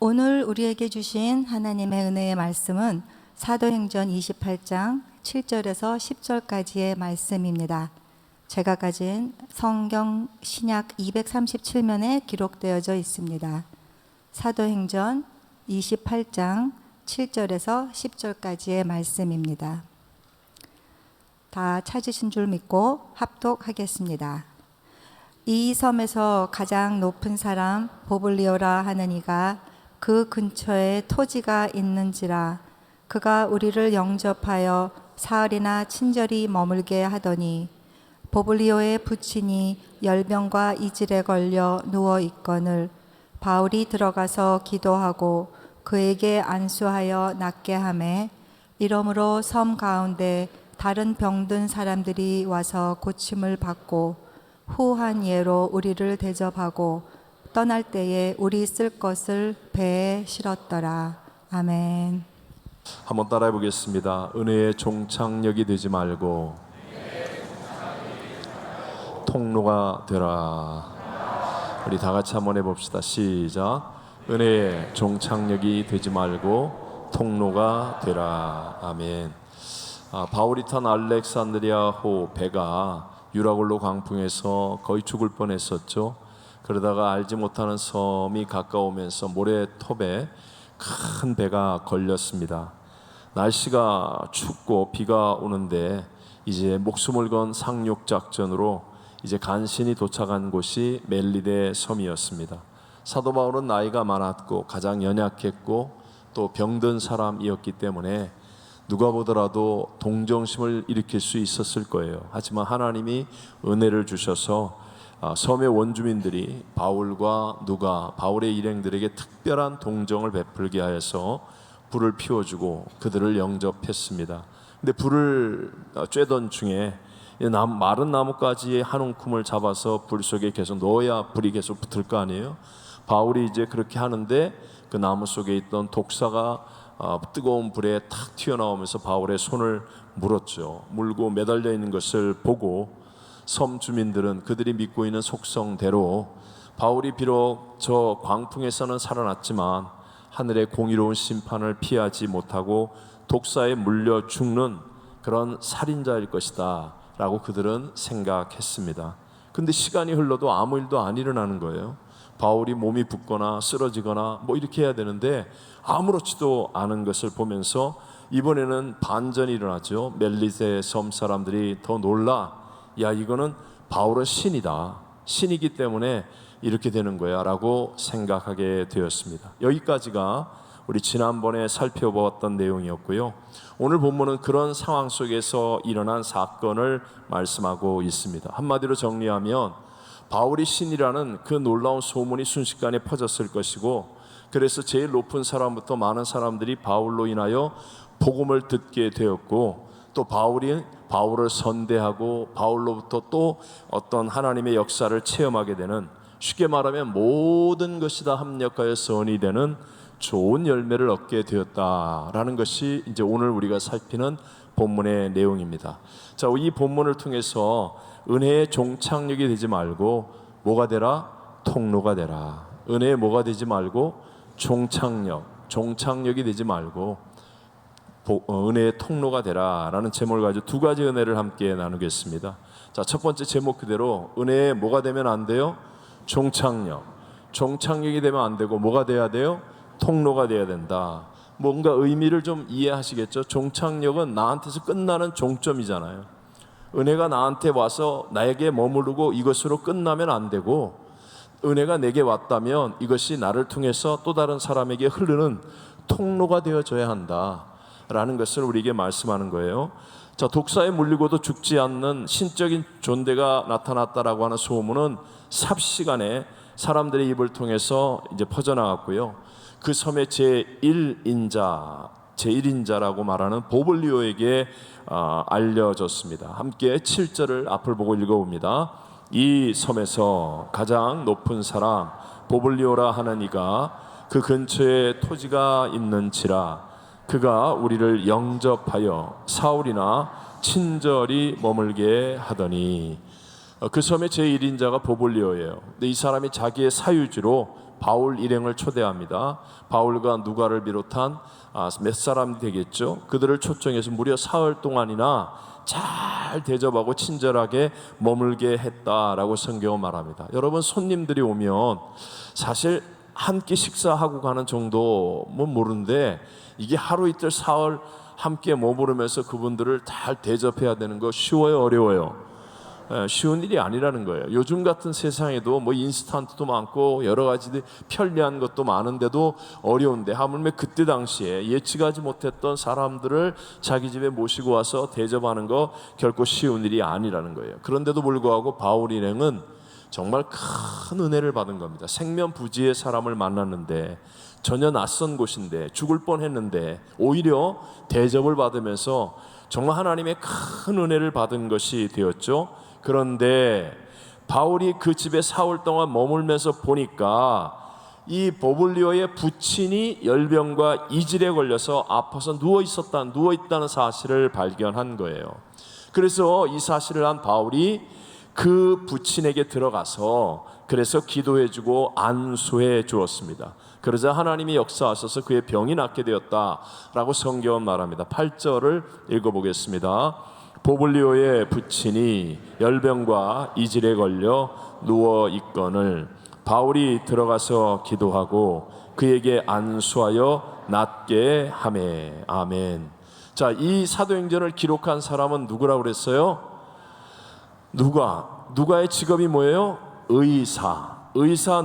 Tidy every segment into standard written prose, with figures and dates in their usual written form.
오늘 우리에게 주신 하나님의 은혜의 말씀은 사도행전 28장 7절에서 10절까지의 말씀입니다. 제가 가진 성경 신약 237면에 기록되어져 있습니다. 사도행전 28장 7절에서 10절까지의 말씀입니다. 다 찾으신 줄 믿고 합독하겠습니다. 이 섬에서 가장 높은 사람 보블리오라 하는 이가 그 근처에 토지가 있는지라 그가 우리를 영접하여 사흘이나 친절히 머물게 하더니 보블리오의 부친이 열병과 이질에 걸려 누워 있거늘 바울이 들어가서 기도하고 그에게 안수하여 낫게 하매 이러므로 섬 가운데 다른 병든 사람들이 와서 고침을 받고 후한 예로 우리를 대접하고 떠날 때에 우리 쓸 것을 배에 실었더라. 아멘. 한번 따라해 보겠습니다. 은혜의 종착역이 되지 말고 통로가 되라. 우리 다 같이 한번 해봅시다. 시작. 은혜의 종착역이 되지 말고 통로가 되라. 아멘. 바울이 탄 알렉산드리아호 배가 유라굴로 광풍에서 거의 죽을 뻔했었죠. 그러다가 알지 못하는 섬이 가까우면서 모래톱에 큰 배가 걸렸습니다. 날씨가 춥고 비가 오는데 이제 목숨을 건 상륙 작전으로 이제 간신히 도착한 곳이 멜리데 섬이었습니다. 사도 바울은 나이가 많았고 가장 연약했고 또 병든 사람이었기 때문에 누가 보더라도 동정심을 일으킬 수 있었을 거예요. 하지만 하나님이 은혜를 주셔서 섬의 원주민들이 바울과 누가 바울의 일행들에게 특별한 동정을 베풀게 하여서 불을 피워주고 그들을 영접했습니다. 근데 불을 쬐던 중에 마른 나뭇가지의 한 움큼을 잡아서 불 속에 계속 넣어야 불이 계속 붙을 거 아니에요. 바울이 이제 그렇게 하는데 그 나무 속에 있던 독사가 뜨거운 불에 탁 튀어나오면서 바울의 손을 물었죠. 물고 매달려 있는 것을 보고 섬 주민들은 그들이 믿고 있는 속성대로 바울이 비록 저 광풍에서는 살아났지만 하늘의 공의로운 심판을 피하지 못하고 독사에 물려 죽는 그런 살인자일 것이다 라고 그들은 생각했습니다. 근데 시간이 흘러도 아무 일도 안 일어나는 거예요. 바울이 몸이 붓거나 쓰러지거나 뭐 이렇게 해야 되는데 아무렇지도 않은 것을 보면서 이번에는 반전이 일어나죠. 멜리세 섬 사람들이 더 놀라, 야 이거는 바울은 신이다, 신이기 때문에 이렇게 되는 거야 라고 생각하게 되었습니다. 여기까지가 우리 지난번에 살펴보았던 내용이었고요. 오늘 본문은 그런 상황 속에서 일어난 사건을 말씀하고 있습니다. 한마디로 정리하면 바울이 신이라는 그 놀라운 소문이 순식간에 퍼졌을 것이고, 그래서 제일 높은 사람부터 많은 사람들이 바울로 인하여 복음을 듣게 되었고, 또 바울이 바울을 선대하고 바울로부터 또 어떤 하나님의 역사를 체험하게 되는, 쉽게 말하면 모든 것이 다 합력하여 선이 되는 좋은 열매를 얻게 되었다라는 것이 이제 오늘 우리가 살피는 본문의 내용입니다. 자, 이 본문을 통해서 은혜의 종착역이 되지 말고 뭐가 되라? 통로가 되라. 은혜의 뭐가 되지 말고 종착역이 되지 말고 은혜의 통로가 되라라는 제목을 가지고 두 가지 은혜를 함께 나누겠습니다. 자, 첫 번째 제목 그대로 은혜의 뭐가 되면 안 돼요? 종착역이 되면 안 되고 뭐가 돼야 돼요? 통로가 돼야 된다. 뭔가 의미를 좀 이해하시겠죠? 종착역은 나한테서 끝나는 종점이잖아요. 은혜가 나한테 와서 나에게 머무르고 이것으로 끝나면 안 되고, 은혜가 내게 왔다면 이것이 나를 통해서 또 다른 사람에게 흐르는 통로가 되어져야 한다 라는 것을 우리에게 말씀하는 거예요. 자, 독사에 물리고도 죽지 않는 신적인 존재가 나타났다라고 하는 소문은 삽시간에 사람들의 입을 통해서 이제 퍼져나갔고요. 그 섬의 제1인자라고 말하는 보블리오에게 알려졌습니다. 함께 7절을 앞을 보고 읽어봅니다. 이 섬에서 가장 높은 사람 보블리오라 하는 이가 그 근처에 토지가 있는지라 그가 우리를 영접하여 사흘이나 친절히 머물게 하더니, 그 섬의 제1인자가 보블리오예요. 근데 이 사람이 자기의 사유지로 바울 일행을 초대합니다. 바울과 누가를 비롯한 몇 사람 되겠죠. 그들을 초청해서 무려 사흘 동안이나 잘 대접하고 친절하게 머물게 했다라고 성경은 말합니다. 여러분, 손님들이 오면 사실 한 끼 식사하고 가는 정도면 모르는데, 이게 하루 이틀 사흘 함께 머무르면서 그분들을 잘 대접해야 되는 거 쉬워요, 어려워요? 쉬운 일이 아니라는 거예요. 요즘 같은 세상에도 뭐 인스턴트도 많고 여러 가지 편리한 것도 많은데도 어려운데, 하물며 그때 당시에 예측하지 못했던 사람들을 자기 집에 모시고 와서 대접하는 거 결코 쉬운 일이 아니라는 거예요. 그런데도 불구하고 바울 일행은 정말 큰 은혜를 받은 겁니다. 생면부지의 사람을 만났는데, 전혀 낯선 곳인데 죽을 뻔했는데 오히려 대접을 받으면서 정말 하나님의 큰 은혜를 받은 것이 되었죠. 그런데 바울이 그 집에 사흘 동안 머물면서 보니까 이 보블리오의 부친이 열병과 이질에 걸려서 아파서 누워 있다는 사실을 발견한 거예요. 그래서 이 사실을 한 바울이 그 부친에게 들어가서 그래서 기도해주고 안수해 주었습니다. 그러자 하나님이 역사하셔서 그의 병이 낫게 되었다라고 성경은 말합니다. 8절을 읽어보겠습니다. 보블리오의 부친이 열병과 이질에 걸려 누워 있거늘 바울이 들어가서 기도하고 그에게 안수하여 낫게 하매. 아멘. 자, 이 사도행전을 기록한 사람은 누구라고 그랬어요? 누가의 직업이 뭐예요? 의사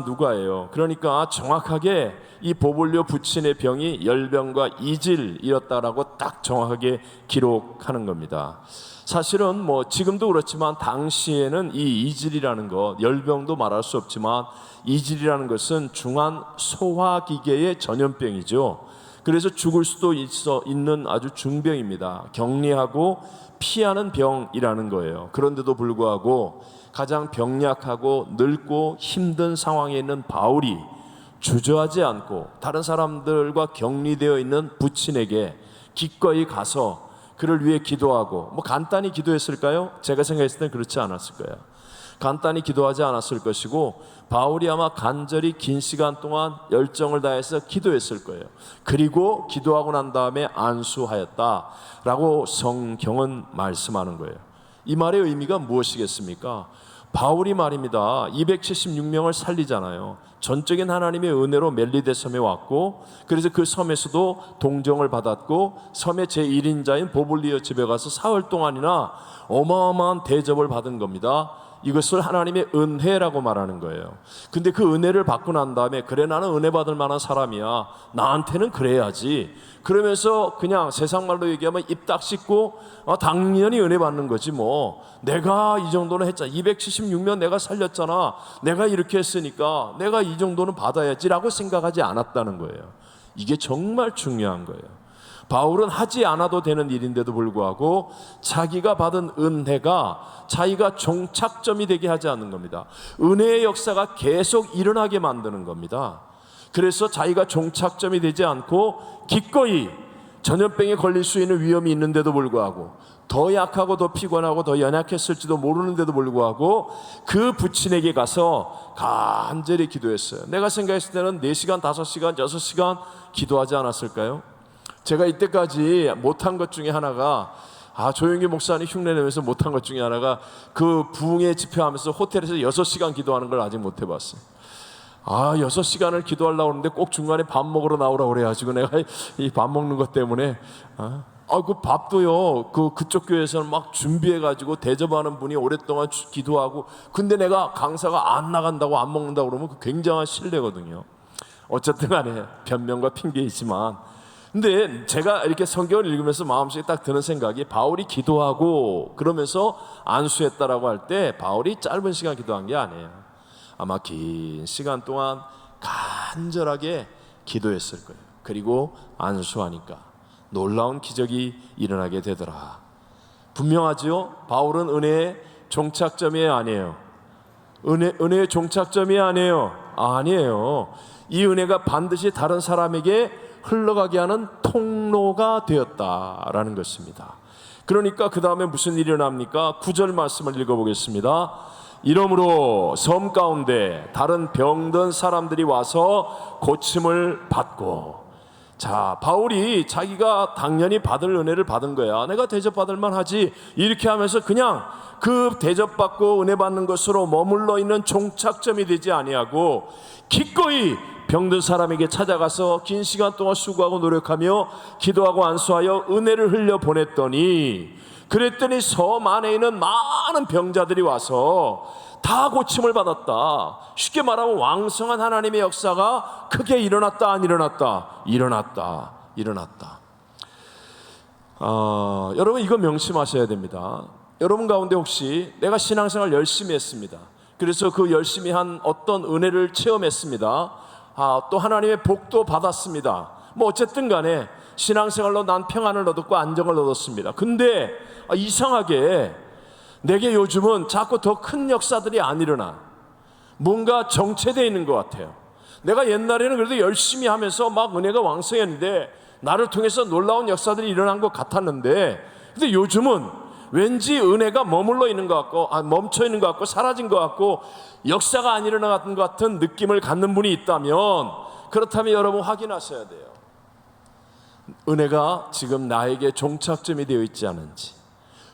누가예요. 그러니까 정확하게 이 보블리오 부친의 병이 열병과 이질이었다라고 딱 정확하게 기록하는 겁니다. 사실은 뭐 지금도 그렇지만 당시에는 이 이질이라는 것, 열병도 말할 수 없지만 이질이라는 것은 중한 소화기계의 전염병이죠. 그래서 죽을 수도 있는 아주 중병입니다. 격리하고 피하는 병이라는 거예요. 그런데도 불구하고 가장 병약하고 늙고 힘든 상황에 있는 바울이 주저하지 않고 다른 사람들과 격리되어 있는 부친에게 기꺼이 가서 그를 위해 기도하고, 뭐 간단히 기도했을까요? 제가 생각했을 땐 그렇지 않았을 거예요. 간단히 기도하지 않았을 것이고, 바울이 아마 간절히 긴 시간 동안 열정을 다해서 기도했을 거예요. 그리고 기도하고 난 다음에 안수하였다라고 성경은 말씀하는 거예요. 이 말의 의미가 무엇이겠습니까? 바울이 말입니다, 276명을 살리잖아요. 전적인 하나님의 은혜로 멜리데 섬에 왔고, 그래서 그 섬에서도 동정을 받았고, 섬의 제1인자인 보블리오 집에 가서 사흘 동안이나 어마어마한 대접을 받은 겁니다. 이것을 하나님의 은혜라고 말하는 거예요. 근데 그 은혜를 받고 난 다음에, 그래 나는 은혜 받을 만한 사람이야, 나한테는 그래야지, 그러면서 그냥 세상 말로 얘기하면 입 딱 씻고 당연히 은혜 받는 거지, 뭐 내가 이 정도는 했잖아, 276명 내가 살렸잖아, 내가 이렇게 했으니까 내가 이 정도는 받아야지 라고 생각하지 않았다는 거예요. 이게 정말 중요한 거예요. 바울은 하지 않아도 되는 일인데도 불구하고 자기가 받은 은혜가 자기가 종착점이 되게 하지 않는 겁니다. 은혜의 역사가 계속 일어나게 만드는 겁니다. 그래서 자기가 종착점이 되지 않고 기꺼이 전염병에 걸릴 수 있는 위험이 있는데도 불구하고, 더 약하고 더 피곤하고 더 연약했을지도 모르는데도 불구하고 그 부친에게 가서 간절히 기도했어요. 내가 생각했을 때는 4시간, 5시간, 6시간 기도하지 않았을까요? 제가 이때까지 못한 것 중에 하나가, 조영기 목사님 흉내내면서 못한 것 중에 하나가 그 부흥회 집회하면서 호텔에서 6시간 기도하는 걸 아직 못 해봤어요. 6시간을 기도하려고 하는데 꼭 중간에 밥 먹으러 나오라고 그래가지고 내가 이 밥 먹는 것 때문에 그 밥도요, 그쪽 교회에서는 막 준비해가지고 대접하는 분이 오랫동안 기도하고, 근데 내가 강사가 안 나간다고 안 먹는다고 그러면 그 굉장한 신뢰거든요. 어쨌든 간에 변명과 핑계이지만, 근데 제가 이렇게 성경을 읽으면서 마음속에 딱 드는 생각이, 바울이 기도하고 그러면서 안수했다라고 할 때 바울이 짧은 시간 기도한 게 아니에요. 아마 긴 시간 동안 간절하게 기도했을 거예요. 그리고 안수하니까 놀라운 기적이 일어나게 되더라. 분명하지요? 바울은 은혜의 종착점이 아니에요. 은혜의 종착점이 아니에요. 이 은혜가 반드시 다른 사람에게 흘러가게 하는 통로가 되었다라는 것입니다. 그러니까 그 다음에 무슨 일이 일어납니까? 9절 말씀을 읽어보겠습니다. 이러므로 섬 가운데 다른 병든 사람들이 와서 고침을 받고. 자, 바울이 자기가 당연히 받을 은혜를 받은 거야. 내가 대접받을 만하지. 이렇게 하면서 그냥 그 대접받고 은혜 받는 것으로 머물러 있는 종착점이 되지 아니하고 기꺼이 병든 사람에게 찾아가서 긴 시간 동안 수고하고 노력하며 기도하고 안수하여 은혜를 흘려 보냈더니, 그랬더니 섬 안에 있는 많은 병자들이 와서 다 고침을 받았다. 쉽게 말하면 왕성한 하나님의 역사가 크게 일어났다, 안 일어났다? 일어났다. 여러분, 이거 명심하셔야 됩니다. 여러분 가운데 혹시 내가 신앙생활 열심히 했습니다, 그래서 그 열심히 한 어떤 은혜를 체험했습니다, 또 하나님의 복도 받았습니다, 뭐 어쨌든 간에 신앙생활로 난 평안을 얻었고 안정을 얻었습니다. 근데 이상하게 내게 요즘은 자꾸 더 큰 역사들이 안 일어나. 뭔가 정체되어 있는 것 같아요. 내가 옛날에는 그래도 열심히 하면서 막 은혜가 왕성했는데 나를 통해서 놀라운 역사들이 일어난 것 같았는데, 근데 요즘은 왠지 은혜가 머물러 있는 것 같고, 멈춰 있는 것 같고, 사라진 것 같고, 역사가 안 일어나는 것 같은 느낌을 갖는 분이 있다면, 그렇다면 여러분 확인하셔야 돼요. 은혜가 지금 나에게 종착점이 되어 있지 않은지,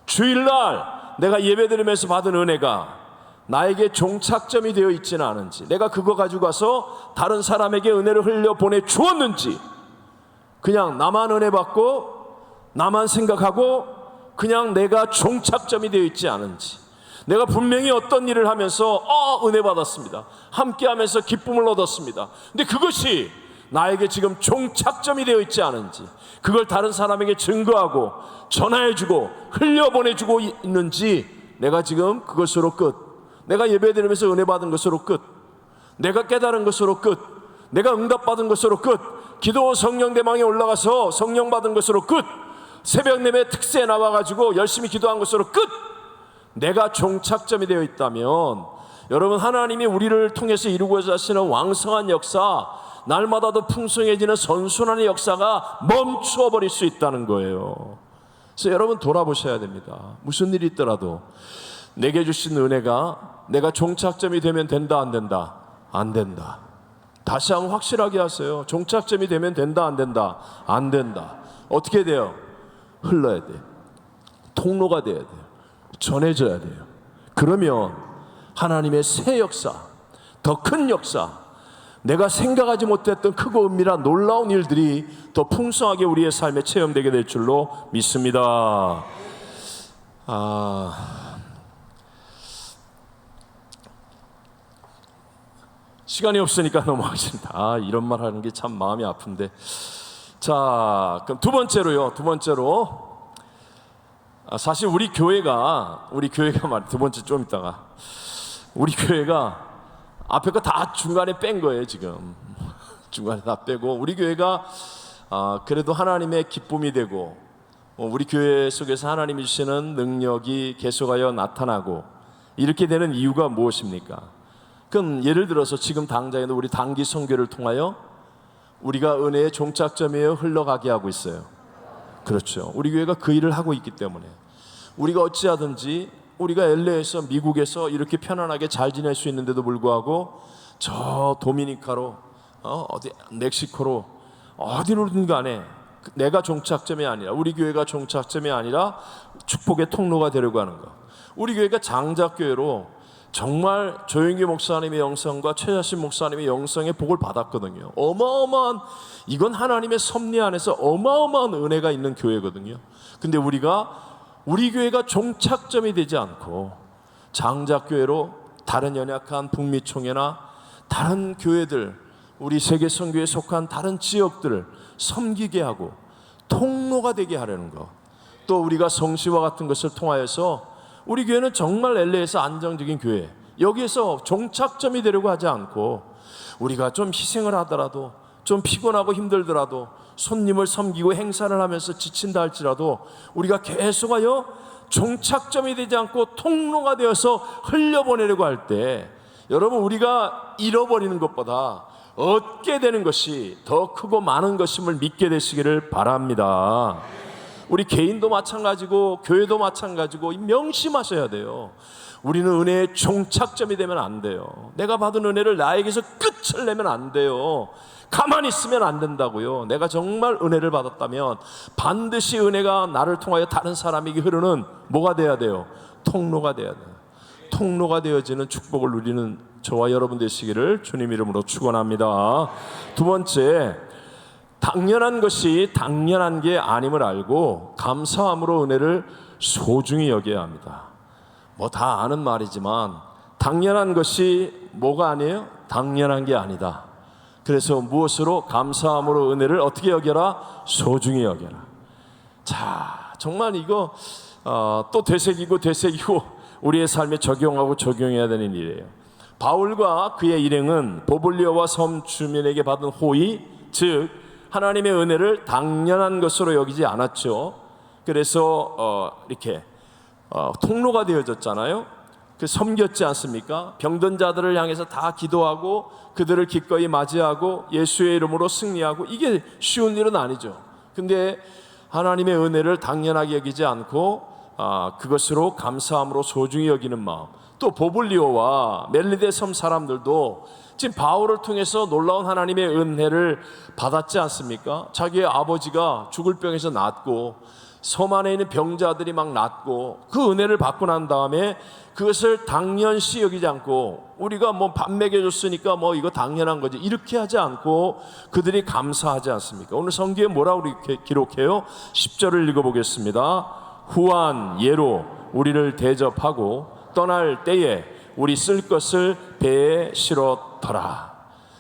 주일날 내가 예배드리면서 받은 은혜가 나에게 종착점이 되어 있지는 않은지, 내가 그거 가지고 가서 다른 사람에게 은혜를 흘려 보내 주었는지, 그냥 나만 은혜 받고 나만 생각하고 그냥 내가 종착점이 되어 있지 않은지, 내가 분명히 어떤 일을 하면서 은혜 받았습니다, 함께 하면서 기쁨을 얻었습니다, 근데 그것이 나에게 지금 종착점이 되어 있지 않은지, 그걸 다른 사람에게 증거하고 전화해주고 흘려보내주고 있는지, 내가 지금 그것으로 끝, 내가 예배드리면서 은혜 받은 것으로 끝, 내가 깨달은 것으로 끝, 내가 응답받은 것으로 끝, 기도 성령 대망에 올라가서 성령 받은 것으로 끝, 새벽 예배 특세에 나와가지고 열심히 기도한 것으로 끝, 내가 종착점이 되어 있다면, 여러분, 하나님이 우리를 통해서 이루고자 하시는 왕성한 역사, 날마다 더 풍성해지는 선순환의 역사가 멈추어버릴 수 있다는 거예요. 그래서 여러분 돌아보셔야 됩니다. 무슨 일이 있더라도 내게 주신 은혜가 내가 종착점이 되면 된다, 안 된다? 안 된다. 다시 한번 확실하게 하세요. 종착점이 되면 된다, 안 된다? 안 된다. 어떻게 돼요? 흘러야 돼요. 통로가 돼야 돼요. 전해져야 돼요. 그러면 하나님의 새 역사, 더 큰 역사, 내가 생각하지 못했던 크고 은밀한 놀라운 일들이 더 풍성하게 우리의 삶에 체험되게 될 줄로 믿습니다. 시간이 없으니까 넘어가겠습니다. 이런 말 하는 게 참 마음이 아픈데. 자, 그럼 두 번째로 사실 우리 교회가 두 번째 좀 있다가, 우리 교회가 앞에 거 다 중간에 뺀 거예요. 지금 중간에 다 빼고, 우리 교회가 그래도 하나님의 기쁨이 되고, 우리 교회 속에서 하나님이 주시는 능력이 계속하여 나타나고, 이렇게 되는 이유가 무엇입니까? 그럼 예를 들어서 지금 당장에도 우리 단기 선교를 통하여 우리가 은혜의 종착점에 흘러가게 하고 있어요. 그렇죠. 우리 교회가 그 일을 하고 있기 때문에 우리가 어찌하든지, 우리가 LA에서 미국에서 이렇게 편안하게 잘 지낼 수 있는데도 불구하고 저 도미니카로 어디 멕시코로 어디로든 간에 내가 종착점이 아니라, 우리 교회가 종착점이 아니라 축복의 통로가 되려고 하는 것. 우리 교회가 장작교회로 정말 조영기 목사님의 영성과 최자신 목사님의 영성의 복을 받았거든요. 어마어마한, 이건 하나님의 섭리 안에서 어마어마한 은혜가 있는 교회거든요. 근데 우리 교회가 종착점이 되지 않고 장작교회로 다른 연약한 북미총회나 다른 교회들, 우리 세계선교에 속한 다른 지역들을 섬기게 하고 통로가 되게 하려는 것, 또 우리가 성시와 같은 것을 통하여서 우리 교회는 정말 LA에서 안정적인 교회, 여기에서 종착점이 되려고 하지 않고, 우리가 좀 희생을 하더라도, 좀 피곤하고 힘들더라도, 손님을 섬기고 행사를 하면서 지친다 할지라도 우리가 계속하여 종착점이 되지 않고 통로가 되어서 흘려보내려고 할 때, 여러분, 우리가 잃어버리는 것보다 얻게 되는 것이 더 크고 많은 것임을 믿게 되시기를 바랍니다. 우리 개인도 마찬가지고 교회도 마찬가지고 명심하셔야 돼요. 우리는 은혜의 종착점이 되면 안 돼요. 내가 받은 은혜를 나에게서 끝을 내면 안 돼요. 가만히 있으면 안 된다고요. 내가 정말 은혜를 받았다면 반드시 은혜가 나를 통하여 다른 사람에게 흐르는 뭐가 돼야 돼요? 통로가 돼야 돼요. 통로가 되어지는 축복을 누리는 저와 여러분 되시기를 주님 이름으로 축원합니다. 두 번째, 당연한 것이 당연한 게 아님을 알고 감사함으로 은혜를 소중히 여겨야 합니다. 뭐 다 아는 말이지만 당연한 것이 뭐가 아니에요? 당연한 게 아니다. 그래서 무엇으로? 감사함으로 은혜를 어떻게 여겨라? 소중히 여겨라. 자, 정말 이거 또 되새기고 우리의 삶에 적용하고 적용해야 되는 일이에요. 바울과 그의 일행은 보블리오와 섬 주민에게 받은 호의, 즉 하나님의 은혜를 당연한 것으로 여기지 않았죠. 그래서 이렇게 통로가 되어졌잖아요. 그 섬겼지 않습니까? 병든 자들을 향해서 다 기도하고 그들을 기꺼이 맞이하고 예수의 이름으로 승리하고, 이게 쉬운 일은 아니죠. 근데 하나님의 은혜를 당연하게 여기지 않고 그것으로 감사함으로 소중히 여기는 마음. 또 보블리오와 멜리데 섬 사람들도 지금 바울을 통해서 놀라운 하나님의 은혜를 받았지 않습니까? 자기의 아버지가 죽을 병에서 낫고 섬 안에 있는 병자들이 막 낫고 그 은혜를 받고 난 다음에 그것을 당연시 여기지 않고 우리가 뭐 밥 먹여줬으니까 뭐 이거 당연한 거지 이렇게 하지 않고 그들이 감사하지 않습니까? 오늘 성경에 뭐라고 이렇게 기록해요? 10절을 읽어보겠습니다. 후한 예로 우리를 대접하고 떠날 때에 우리 쓸 것을 배에 실었더라.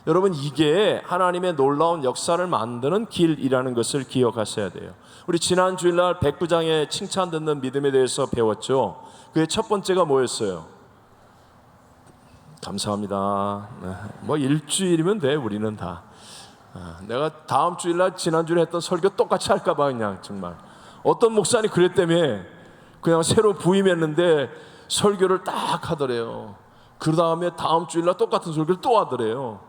여러분, 이게 하나님의 놀라운 역사를 만드는 길이라는 것을 기억하셔야 돼요. 우리 지난 주일날 백부장의 칭찬 듣는 믿음에 대해서 배웠죠. 그의 첫 번째가 뭐였어요? 감사합니다. 뭐 일주일이면 돼. 우리는 다. 내가 다음 주일날 지난 주일에 했던 설교 똑같이 할까 봐 그냥 정말. 어떤 목사님 그랬다며 그냥 새로 부임했는데 설교를 딱 하더래요. 그 다음에 다음 주일날 똑같은 설교를 또 하더래요.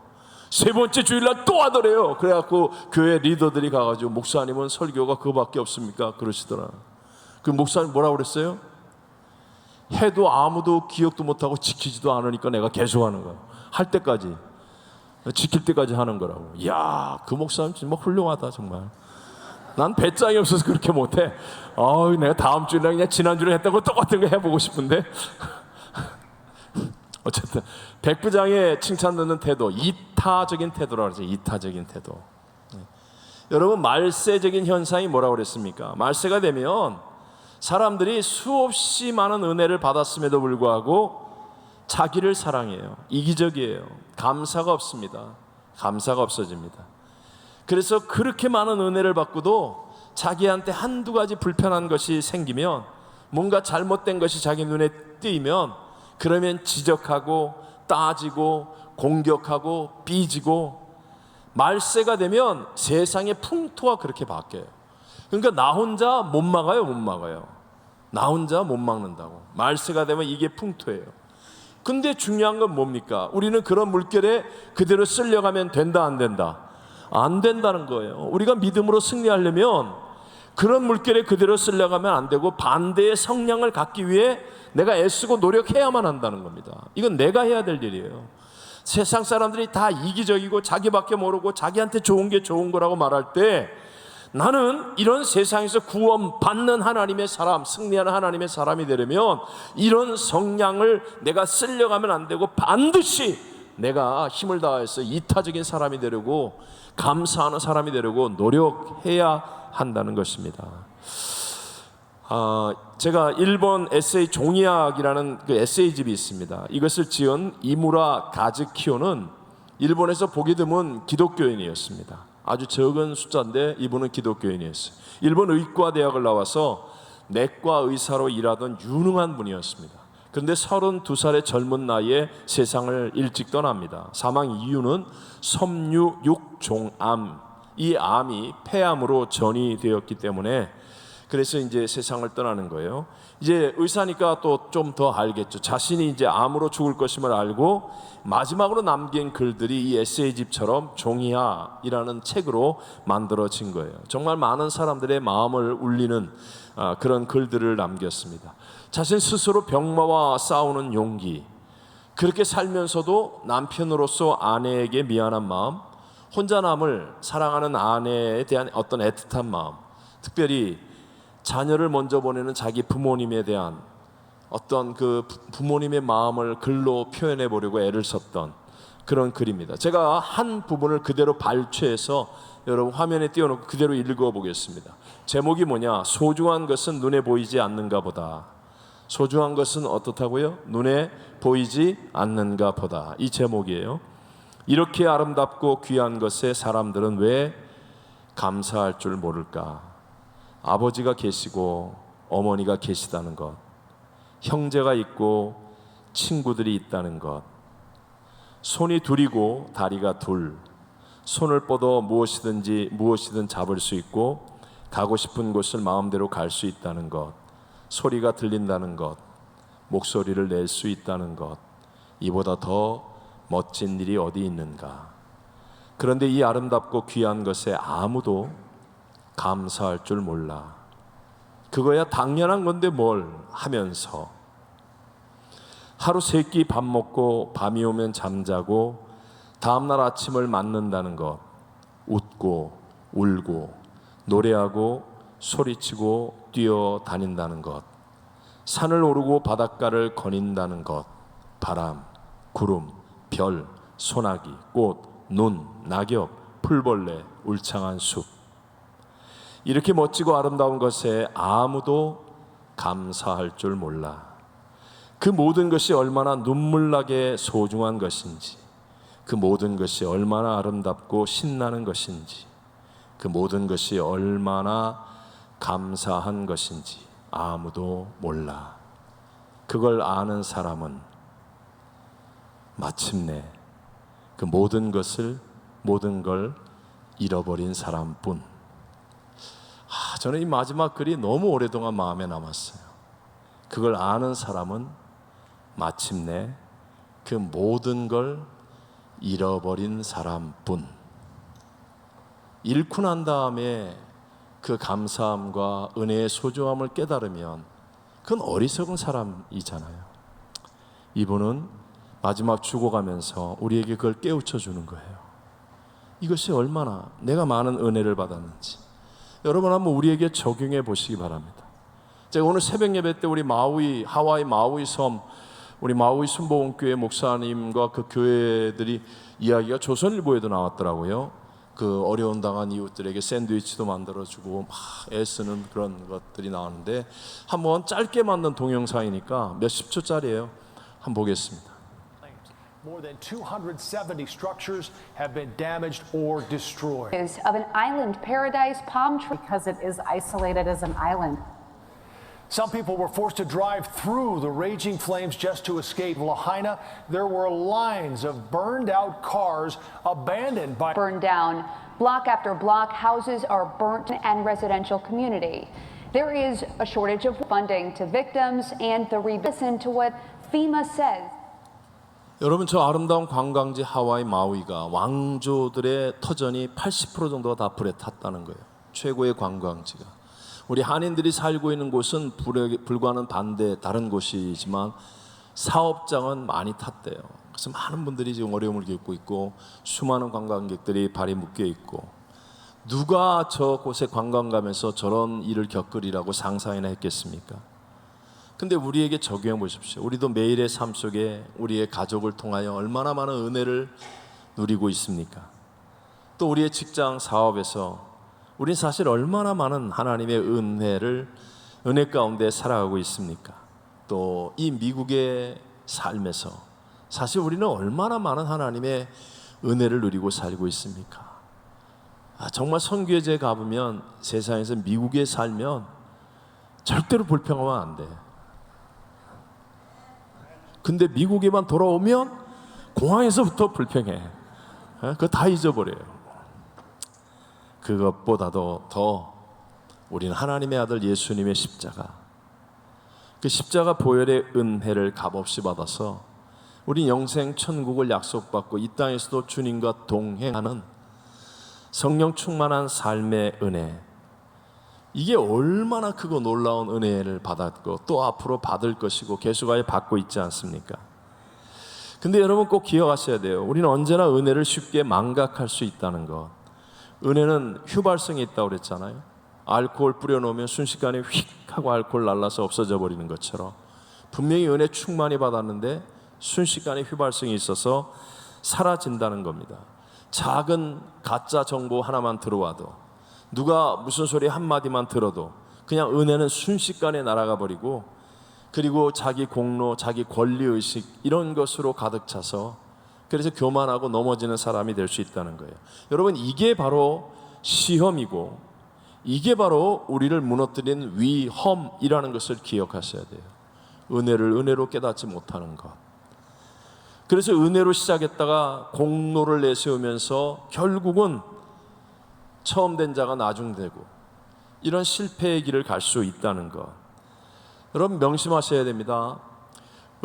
세 번째 주일날 또 하더래요. 그래갖고 교회 리더들이 가가지고 목사님은 설교가 그거밖에 없습니까? 그러시더라. 그 목사님 뭐라고 그랬어요? 해도 아무도 기억도 못하고 지키지도 않으니까 내가 계속 하는 거야. 할 때까지, 지킬 때까지 하는 거라고. 이야, 그 목사님 정말 훌륭하다 정말. 난 배짱이 없어서 그렇게 못해. 내가 다음 주일날 그냥 지난주에 했던 거 똑같은 거 해보고 싶은데. 어쨌든 백부장의 칭찬 듣는 태도, 이타적인 태도라고 그러죠. 이타적인 태도. 여러분, 말세적인 현상이 뭐라고 그랬습니까? 말세가 되면 사람들이 수없이 많은 은혜를 받았음에도 불구하고 자기를 사랑해요. 이기적이에요. 감사가 없습니다. 감사가 없어집니다. 그래서 그렇게 많은 은혜를 받고도 자기한테 한두 가지 불편한 것이 생기면, 뭔가 잘못된 것이 자기 눈에 띄면 그러면 지적하고 따지고 공격하고 삐지고, 말세가 되면 세상의 풍토가 그렇게 바뀌어요. 그러니까 나 혼자 못 막아요. 못 막아요. 나 혼자 못 막는다고. 말세가 되면 이게 풍토예요. 근데 중요한 건 뭡니까? 우리는 그런 물결에 그대로 쓸려가면 된다 안 된다? 안 된다는 거예요. 우리가 믿음으로 승리하려면 그런 물결에 그대로 쓸려가면 안 되고 반대의 성량을 갖기 위해 내가 애쓰고 노력해야만 한다는 겁니다. 이건 내가 해야 될 일이에요. 세상 사람들이 다 이기적이고 자기밖에 모르고 자기한테 좋은 게 좋은 거라고 말할 때, 나는 이런 세상에서 구원받는 하나님의 사람, 승리하는 하나님의 사람이 되려면 이런 성량을 내가 쓰려가면 안 되고 반드시 내가 힘을 다해서 이타적인 사람이 되려고, 감사하는 사람이 되려고 노력해야 한다는 것입니다. 제가 일본 에세이 종이학이라는 그 에세이집이 있습니다. 이것을 지은 이무라 가즈키오는 일본에서 보기 드문 기독교인이었습니다. 아주 적은 숫자인데 이분은 기독교인이었어요. 일본 의과대학을 나와서 내과 의사로 일하던 유능한 분이었습니다. 그런데 32살의 젊은 나이에 세상을 일찍 떠납니다. 사망 이유는 섬유 6종암, 이 암이 폐암으로 전이되었기 때문에 그래서 이제 세상을 떠나는 거예요. 이제 의사니까 또 좀 더 알겠죠. 자신이 이제 암으로 죽을 것임을 알고 마지막으로 남긴 글들이 이 에세이집처럼 종이야이라는 책으로 만들어진 거예요. 정말 많은 사람들의 마음을 울리는 그런 글들을 남겼습니다. 자신 스스로 병마와 싸우는 용기, 그렇게 살면서도 남편으로서 아내에게 미안한 마음, 혼자 남을 사랑하는 아내에 대한 어떤 애틋한 마음, 특별히 자녀를 먼저 보내는 자기 부모님에 대한 어떤 그 부모님의 마음을 글로 표현해 보려고 애를 썼던 그런 글입니다. 제가 한 부분을 그대로 발췌해서 여러분 화면에 띄워놓고 그대로 읽어보겠습니다. 제목이 뭐냐? 소중한 것은 눈에 보이지 않는가 보다. 소중한 것은 어떻다고요? 눈에 보이지 않는가 보다. 이 제목이에요. 이렇게 아름답고 귀한 것에 사람들은 왜 감사할 줄 모를까? 아버지가 계시고 어머니가 계시다는 것, 형제가 있고 친구들이 있다는 것, 손이 둘이고 다리가 둘, 손을 뻗어 무엇이든 잡을 수 있고 가고 싶은 곳을 마음대로 갈 수 있다는 것, 소리가 들린다는 것, 목소리를 낼 수 있다는 것, 이보다 더 멋진 일이 어디 있는가? 그런데 이 아름답고 귀한 것에 아무도 감사할 줄 몰라. 그거야 당연한 건데 뭘 하면서 하루 세 끼 밥 먹고 밤이 오면 잠자고 다음날 아침을 맞는다는 것, 웃고 울고 노래하고 소리치고 뛰어다닌다는 것, 산을 오르고 바닷가를 거닌다는 것, 바람, 구름, 별, 소나기, 꽃, 눈, 낙엽, 풀벌레, 울창한 숲, 이렇게 멋지고 아름다운 것에 아무도 감사할 줄 몰라. 그 모든 것이 얼마나 눈물나게 소중한 것인지, 그 모든 것이 얼마나 아름답고 신나는 것인지, 그 모든 것이 얼마나 감사한 것인지 아무도 몰라. 그걸 아는 사람은 마침내 그 모든 걸 잃어버린 사람뿐. 저는 이 마지막 글이 너무 오랫동안 마음에 남았어요. 그걸 아는 사람은 마침내 그 모든 걸 잃어버린 사람뿐. 잃고 난 다음에 그 감사함과 은혜의 소중함을 깨달으면 그건 어리석은 사람이잖아요. 이분은 마지막 죽어가면서 우리에게 그걸 깨우쳐 주는 거예요. 이것이 얼마나 내가 많은 은혜를 받았는지 여러분 한번 우리에게 적용해 보시기 바랍니다. 제가 오늘 새벽 예배 때 우리 하와이 마우이 섬, 우리 마우이 순복음교회 목사님과 그 교회들이 이야기가 조선일보에도 나왔더라고요. 그 어려운 당한 이웃들에게 샌드위치도 만들어주고 막 애쓰는 그런 것들이 나오는데 한번 짧게 만든 동영상이니까 몇십 초짜리예요. 한번 보겠습니다. More than 270 structures have been damaged or destroyed. Of an island paradise palm tree because it is isolated as an island. Some people were forced to drive through the raging flames just to escape Lahaina. There were lines of burned out cars abandoned by Burned down. Block after block, houses are burnt and residential community. There is a shortage of funding to victims and the listen to what FEMA says. 여러분, 저 아름다운 관광지 하와이 마우이가 왕조들의 터전이 80% 정도가 다 불에 탔다는 거예요. 최고의 관광지가. 우리 한인들이 살고 있는 곳은 불과는 반대 다른 곳이지만 사업장은 많이 탔대요. 그래서 많은 분들이 지금 어려움을 겪고 있고 수많은 관광객들이 발이 묶여 있고, 누가 저곳에 관광 가면서 저런 일을 겪으리라고 상상이나 했겠습니까? 근데 우리에게 적용해 보십시오. 우리도 매일의 삶 속에 우리의 가족을 통하여 얼마나 많은 은혜를 누리고 있습니까? 또 우리의 직장 사업에서 우린 사실 얼마나 많은 하나님의 은혜 가운데 살아가고 있습니까? 또 이 미국의 삶에서 사실 우리는 얼마나 많은 하나님의 은혜를 누리고 살고 있습니까? 정말 선교제 가보면 세상에서 미국에 살면 절대로 불평하면 안 돼. 근데 미국에만 돌아오면 공항에서부터 불평해. 그거 다 잊어버려요. 그것보다도 더 우리는 하나님의 아들 예수님의 십자가, 그 십자가 보혈의 은혜를 값없이 받아서 우리 영생 천국을 약속받고 이 땅에서도 주님과 동행하는 성령 충만한 삶의 은혜, 이게 얼마나 크고 놀라운 은혜를 받았고 또 앞으로 받을 것이고 계속하여 받고 있지 않습니까? 근데 여러분 꼭 기억하셔야 돼요. 우리는 언제나 은혜를 쉽게 망각할 수 있다는 것. 은혜는 휘발성이 있다고 그랬잖아요. 알코올 뿌려놓으면 순식간에 휙 하고 알코올 날라서 없어져 버리는 것처럼 분명히 은혜 충만히 받았는데 순식간에 휘발성이 있어서 사라진다는 겁니다. 작은 가짜 정보 하나만 들어와도, 누가 무슨 소리 한마디만 들어도 그냥 은혜는 순식간에 날아가 버리고, 그리고 자기 공로, 자기 권리의식 이런 것으로 가득 차서 그래서 교만하고 넘어지는 사람이 될 수 있다는 거예요. 여러분, 이게 바로 시험이고 이게 바로 우리를 무너뜨린 위험이라는 것을 기억하셔야 돼요. 은혜를 은혜로 깨닫지 못하는 것. 그래서 은혜로 시작했다가 공로를 내세우면서 결국은 처음 된 자가 나중되고 이런 실패의 길을 갈 수 있다는 것. 여러분 명심하셔야 됩니다.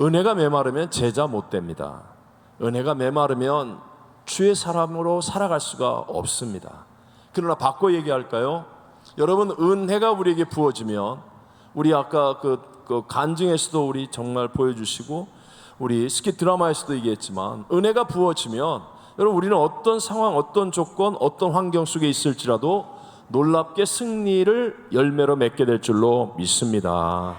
은혜가 메마르면 제자 못 됩니다. 은혜가 메마르면 주의 사람으로 살아갈 수가 없습니다. 그러나 바꿔 얘기할까요? 여러분, 은혜가 우리에게 부어지면, 우리 아까 그 간증에서도 우리 정말 보여주시고 우리 스키 드라마에서도 얘기했지만, 은혜가 부어지면 여러분 우리는 어떤 상황, 어떤 조건, 어떤 환경 속에 있을지라도 놀랍게 승리를 열매로 맺게 될 줄로 믿습니다.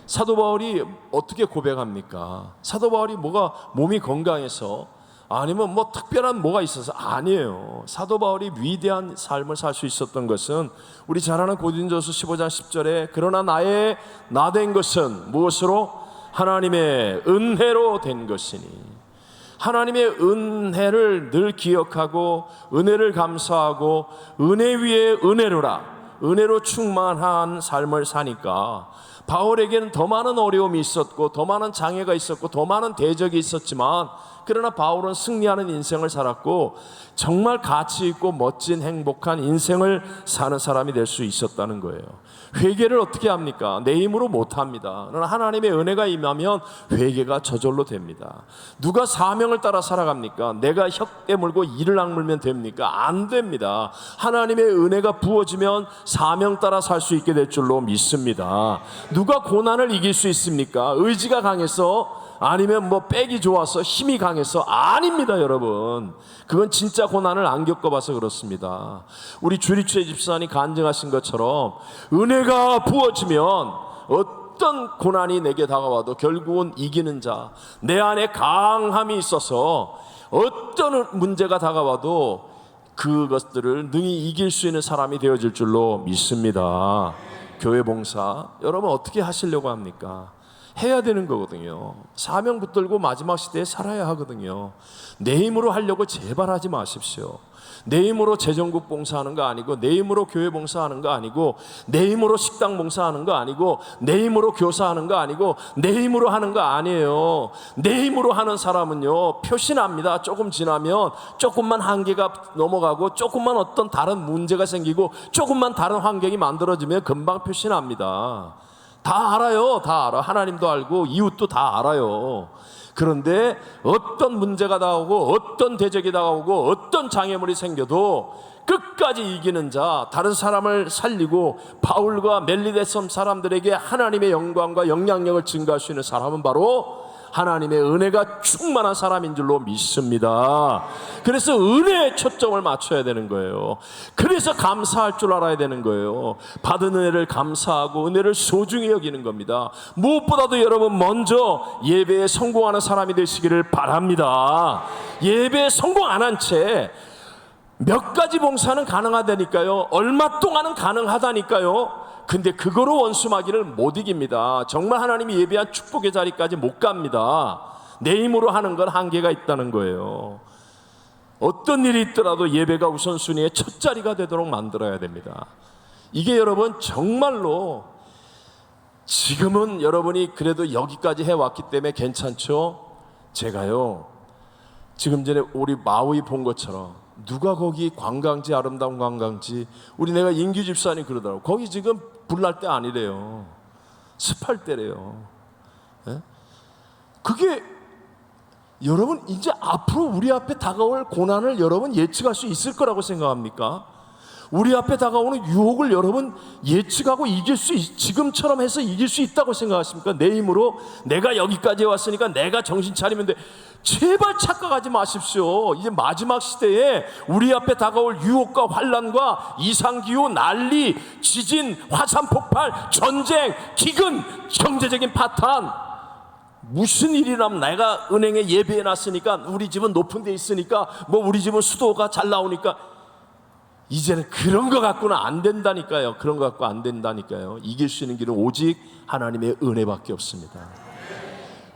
사도 바울이 어떻게 고백합니까? 사도 바울이 뭐가 몸이 건강해서 아니면 뭐 특별한 뭐가 있어서 아니에요. 사도 바울이 위대한 삶을 살 수 있었던 것은 우리 잘 아는 고린도서 15장 10절에 그러나 나의 나 된 것은 무엇으로? 하나님의 은혜로 된 것이니, 하나님의 은혜를 늘 기억하고 은혜를 감사하고 은혜 위에 은혜로라, 은혜로 충만한 삶을 사니까 바울에게는 더 많은 어려움이 있었고 더 많은 장애가 있었고 더 많은 대적이 있었지만, 그러나 바울은 승리하는 인생을 살았고 정말 가치 있고 멋진 행복한 인생을 사는 사람이 될 수 있었다는 거예요. 회개를 어떻게 합니까? 내 힘으로 못합니다. 그러나 하나님의 은혜가 임하면 회개가 저절로 됩니다. 누가 사명을 따라 살아갑니까? 내가 혀 깨물고 이를 악물면 됩니까? 안 됩니다. 하나님의 은혜가 부어지면 사명 따라 살 수 있게 될 줄로 믿습니다. 누가 고난을 이길 수 있습니까? 의지가 강해서, 아니면 뭐 빽이 좋아서 힘이 강해서? 아닙니다, 여러분. 그건 진짜 고난을 안 겪어봐서 그렇습니다. 우리 주리추의 집사님이 간증하신 것처럼 은혜가 부어지면 어떤 고난이 내게 다가와도 결국은 이기는 자, 내 안에 강함이 있어서 어떤 문제가 다가와도 그것들을 능히 이길 수 있는 사람이 되어질 줄로 믿습니다. 교회 봉사 여러분 어떻게 하시려고 합니까? 해야 되는 거거든요. 사명 붙들고 마지막 시대에 살아야 하거든요. 내 힘으로 하려고 제발 하지 마십시오. 내 힘으로 재정국 봉사하는 거 아니고, 내 힘으로 교회 봉사하는 거 아니고, 내 힘으로 식당 봉사하는 거 아니고, 내 힘으로 교사하는 거 아니고, 내 힘으로 하는 거 아니에요. 내 힘으로 하는 사람은요 표시납니다. 조금 지나면 조금만 한계가 넘어가고 조금만 어떤 다른 문제가 생기고 조금만 다른 환경이 만들어지면 금방 표시납니다. 다 알아요. 다 알아. 하나님도 알고 이웃도 다 알아요. 그런데 어떤 문제가 다가오고 어떤 대적이 다가오고 어떤 장애물이 생겨도 끝까지 이기는 자, 다른 사람을 살리고 바울과 멜리데섬 사람들에게 하나님의 영광과 영향력을 증가할 수 있는 사람은 바로 하나님의 은혜가 충만한 사람인 줄로 믿습니다. 그래서 은혜에 초점을 맞춰야 되는 거예요. 그래서 감사할 줄 알아야 되는 거예요. 받은 은혜를 감사하고 은혜를 소중히 여기는 겁니다. 무엇보다도 여러분 먼저 예배에 성공하는 사람이 되시기를 바랍니다. 예배에 성공 안 한 채 몇 가지 봉사는 가능하다니까요. 얼마 동안은 가능하다니까요. 근데 그거로 원수마귀를 못 이깁니다. 정말 하나님이 예배한 축복의 자리까지 못 갑니다. 내 힘으로 하는 건 한계가 있다는 거예요. 어떤 일이 있더라도 예배가 우선순위의 첫 자리가 되도록 만들어야 됩니다. 이게 여러분 정말로 지금은 여러분이 그래도 여기까지 해왔기 때문에 괜찮죠? 제가요 지금 전에 우리 마우이 본 것처럼 누가 거기 관광지, 아름다운 관광지, 우리 내가 인규 집사님 그러더라고. 거기 지금 불날 때 아니래요. 습할 때래요. 예? 그게 여러분 이제 앞으로 우리 앞에 다가올 고난을 여러분 예측할 수 있을 거라고 생각합니까? 우리 앞에 다가오는 유혹을 여러분 예측하고 지금처럼 해서 이길 수 있다고 생각하십니까? 내 힘으로 내가 여기까지 왔으니까 내가 정신 차리면 돼. 제발 착각하지 마십시오. 이제 마지막 시대에 우리 앞에 다가올 유혹과 환난과 이상기후, 난리, 지진, 화산 폭발, 전쟁, 기근, 경제적인 파탄, 무슨 일이라면 내가 은행에 예배해 놨으니까, 우리 집은 높은 데 있으니까, 뭐 우리 집은 수도가 잘 나오니까, 이제는 그런 거 갖고는 안 된다니까요. 그런 거 갖고 안 된다니까요. 이길 수 있는 길은 오직 하나님의 은혜밖에 없습니다.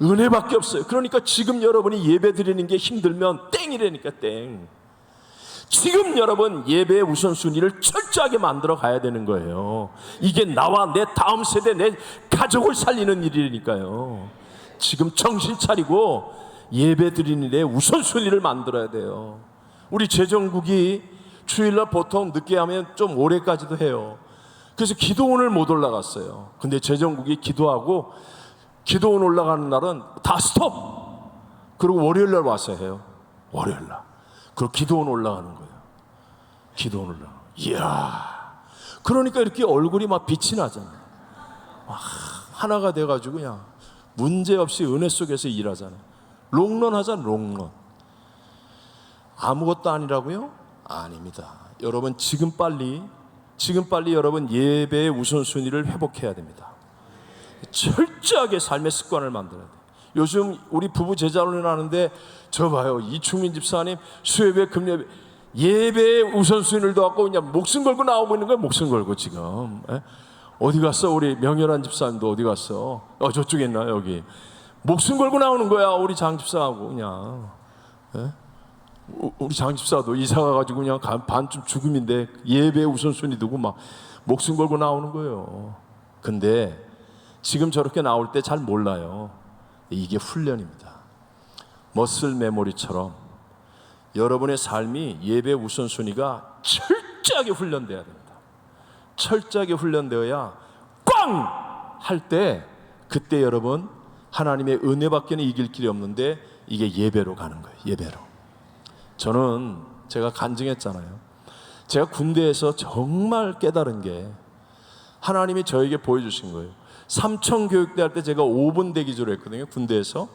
은혜밖에 없어요. 그러니까 지금 여러분이 예배 드리는 게 힘들면 땡이라니까, 땡. 지금 여러분 예배의 우선순위를 철저하게 만들어 가야 되는 거예요. 이게 나와 내 다음 세대, 내 가족을 살리는 일이니까요. 지금 정신 차리고 예배 드리는 일에 우선순위를 만들어야 돼요. 우리 재정국이 주일날 보통 늦게 하면 좀 오래까지도 해요. 그래서 기도원을 못 올라갔어요. 근데 재정국이 기도하고 기도원 올라가는 날은 다 스톱! 그리고 월요일날 와서 해요. 월요일날. 그리고 기도원 올라가는 거예요. 기도원 올라가는 거예요. 이야. 그러니까 이렇게 얼굴이 막 빛이 나잖아요. 막 하나가 돼가지고 그냥 문제없이 은혜 속에서 일하잖아요. 롱런 하잖아요. 롱런. 아무것도 아니라고요? 아닙니다. 여러분 지금 빨리 여러분 예배의 우선순위를 회복해야 됩니다. 철저하게 삶의 습관을 만들어야 돼요. 요즘 우리 부부 제자훈련 하는데 저 봐요. 이충민 집사님 수요예배, 금요예배 예배의 우선순위를 둬갖고 그냥 목숨 걸고 나오고 있는 거예요. 목숨 걸고 지금. 에? 어디 갔어? 우리 명열한 집사님도 어디 갔어? 저쪽에 있나 여기. 목숨 걸고 나오는 거야. 우리 장 집사하고 그냥. 에? 우리 장 집사도 이사 가가지고 그냥 반쯤 죽음인데 예배 우선순위 두고 막 목숨 걸고 나오는 거예요. 근데 지금 저렇게 나올 때 잘 몰라요. 이게 훈련입니다. 머슬 메모리처럼 여러분의 삶이 예배 우선순위가 철저하게 훈련돼야 됩니다. 철저하게 훈련되어야 꽝! 할 때 그때 여러분 하나님의 은혜밖에는 이길 길이 없는데 이게 예배로 가는 거예요. 예배로. 저는 제가 간증했잖아요. 제가 군대에서 정말 깨달은 게 하나님이 저에게 보여주신 거예요. 삼청교육대 할 때 제가 5분 대기조를 했거든요. 군대에서.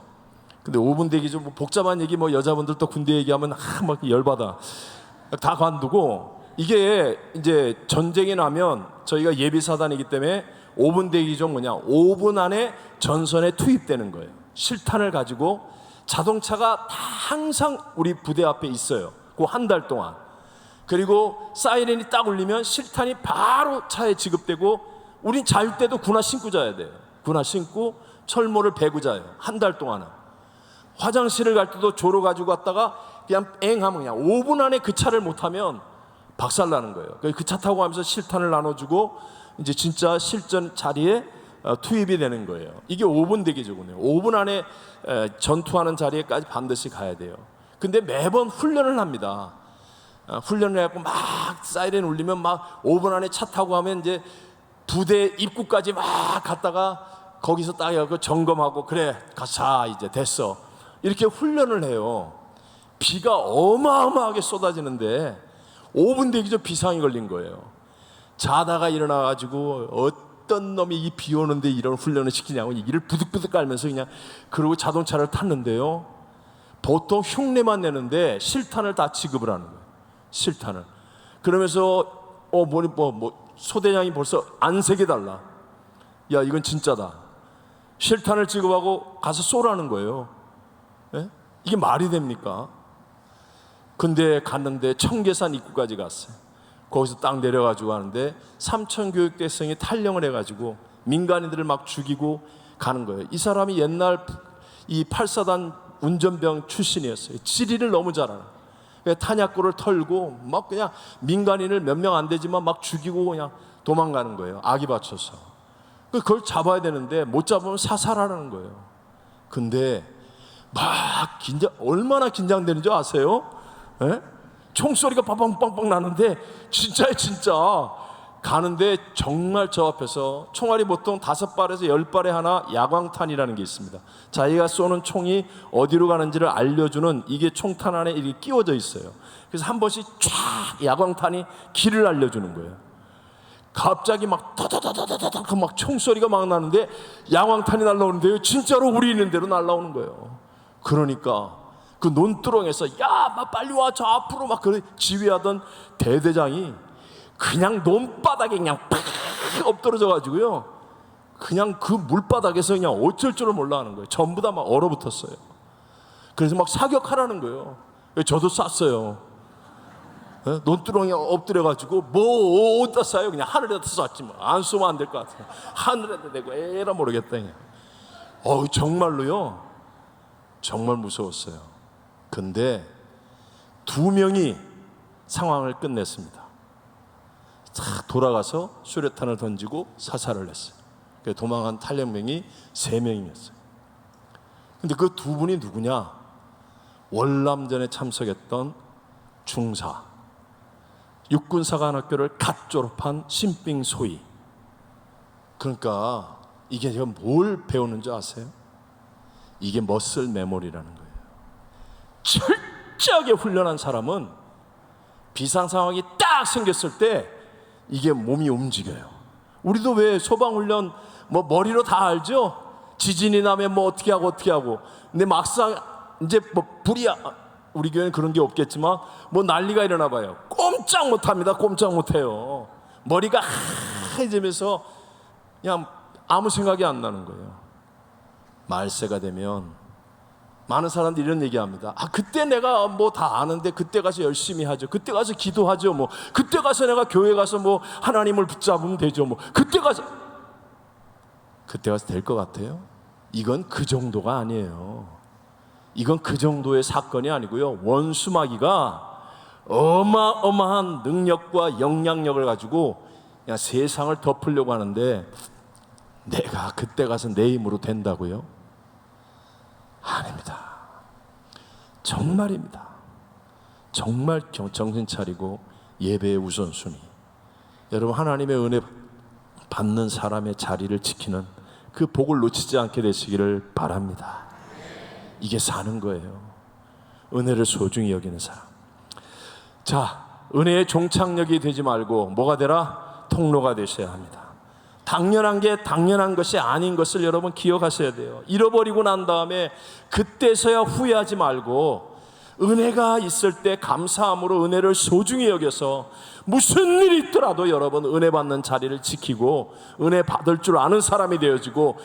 근데 5분 대기조 뭐 복잡한 얘기 뭐 여자분들 또 군대 얘기하면 막 열받아. 다 관두고 이게 이제 전쟁이 나면 저희가 예비사단이기 때문에 5분 대기조 뭐냐 5분 안에 전선에 투입되는 거예요. 실탄을 가지고 자동차가 다 항상 우리 부대 앞에 있어요. 그 한 달 동안. 그리고 사이렌이 딱 울리면 실탄이 바로 차에 지급되고 우린 잘 때도 군화 신고 자야 돼요. 군화 신고 철모를 베고 자요. 한 달 동안은. 화장실을 갈 때도 조로 가지고 갔다가 그냥 하면 그냥 5분 안에 그 차를 못하면 박살나는 거예요. 그 차 타고 가면서 실탄을 나눠주고 이제 진짜 실전 자리에 투입이 되는 거예요. 이게 5분 대기조군요. 5분 안에 전투하는 자리에까지 반드시 가야 돼요. 근데 매번 훈련을 합니다. 훈련을 해갖고 막 사이렌 울리면 막 5분 안에 차 타고 가면 이제 부대 입구까지 막 갔다가 거기서 딱 해갖고 점검하고 그래 가자 이제 됐어 이렇게 훈련을 해요. 비가 어마어마하게 쏟아지는데 5분 대기조 비상이 걸린 거예요. 자다가 일어나가지고 어떤 놈이 이 비 오는데 이런 훈련을 시키냐고 이를 부득부득 깔면서 그냥 그러고 자동차를 탔는데요. 보통 흉내만 내는데 실탄을 다 지급을 하는 거예요. 실탄을. 그러면서 소대장이 벌써 안색이 달라. 야 이건 진짜다. 실탄을 지급하고 가서 쏘라는 거예요. 예? 이게 말이 됩니까? 근데 갔는데 청계산 입구까지 갔어요. 거기서 딱 내려가지고 하는데 삼천교육대성이 탈영을 해가지고 민간인들을 막 죽이고 가는 거예요. 이 사람이 옛날 이 8사단 운전병 출신이었어요. 지리를 너무 잘 알아요. 탄약고를 털고 막 그냥 민간인을 몇 명 안 되지만 막 죽이고 그냥 도망가는 거예요. 악이 받쳐서. 그걸 잡아야 되는데 못 잡으면 사살하라는 거예요. 근데 막 얼마나 긴장되는 줄 아세요? 에? 총소리가 빵빵빵빵 나는데 진짜예요, 진짜. 가는데 정말 저 앞에서 총알이 보통 5발에서 10발에 하나 야광탄이라는 게 있습니다. 자기가 쏘는 총이 어디로 가는지를 알려주는 이게 총탄 안에 이렇게 끼워져 있어요. 그래서 한 번씩 쫙 야광탄이 길을 알려주는 거예요. 갑자기 막 타다다다다다 막 총소리가 막 나는데 야광탄이 날라오는데요, 진짜로 우리 있는 대로 날라오는 거예요. 그러니까 그 논두렁에서 야, 막 빨리 와, 저 앞으로 막 그런 지휘하던 대대장이 그냥 논바닥에 그냥 팍 엎드러져 가지고요, 그냥 그 물바닥에서 그냥 어쩔 줄을 몰라 하는 거예요. 전부 다 막 얼어붙었어요. 그래서 막 사격하라는 거예요. 저도 쐈어요. 논두렁에 엎드려 가지고 뭐 어디다 쏴요? 그냥 하늘에다 쐈지 뭐. 안 쏘면 안 될 것 같아요. 하늘에다 대고 에라 모르겠다 그냥. 정말로요, 정말 무서웠어요. 근데 2명이 상황을 끝냈습니다. 싹 돌아가서 수류탄을 던지고 사살을 했어요. 도망간 탈영병이 3명이었어요. 근데 그 2분이 누구냐? 월남전에 참석했던 중사, 육군사관학교를 갓 졸업한 신빙소위. 그러니까 이게 제가 뭘 배우는 줄 아세요? 이게 머슬 메모리라는 거예요. 철저하게 훈련한 사람은 비상 상황이 딱 생겼을 때 이게 몸이 움직여요. 우리도 왜 소방훈련 뭐 머리로 다 알죠? 지진이 나면 뭐 어떻게 하고. 근데 막상 이제 뭐 불이, 우리 교회는 그런 게 없겠지만 뭐 난리가 일어나 봐요. 꼼짝 못합니다. 꼼짝 못해요. 머리가 하얘지면서 그냥 아무 생각이 안 나는 거예요. 말세가 되면 많은 사람들이 이런 얘기합니다. 그때 내가 뭐 다 아는데 그때 가서 열심히 하죠. 그때 가서 기도하죠. 뭐 그때 가서 내가 교회 가서 뭐 하나님을 붙잡으면 되죠. 뭐 그때 가서 될 것 같아요? 이건 그 정도가 아니에요. 이건 그 정도의 사건이 아니고요, 원수마귀가 어마어마한 능력과 영향력을 가지고 그냥 세상을 덮으려고 하는데, 내가 그때 가서 내 힘으로 된다고요? 아닙니다. 정말입니다. 정말 정신 차리고 예배의 우선순위, 여러분 하나님의 은혜 받는 사람의 자리를 지키는 그 복을 놓치지 않게 되시기를 바랍니다. 이게 사는 거예요. 은혜를 소중히 여기는 사람. 자, 은혜의 종착역이 되지 말고 뭐가 되라? 통로가 되셔야 합니다. 당연한 게 당연한 것이 아닌 것을 여러분 기억하셔야 돼요. 잃어버리고 난 다음에 그때서야 후회하지 말고 은혜가 있을 때 감사함으로 은혜를 소중히 여겨서 무슨 일이 있더라도 여러분 은혜 받는 자리를 지키고 은혜 받을 줄 아는 사람이 되어지고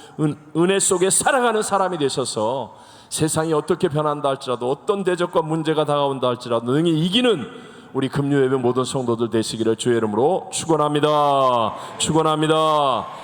은혜 속에 살아가는 사람이 되셔서 세상이 어떻게 변한다 할지라도, 어떤 대적과 문제가 다가온다 할지라도 능히 이기는 우리 금요예배 모든 성도들 되시기를 주의 이름으로 축원합니다. 축원합니다.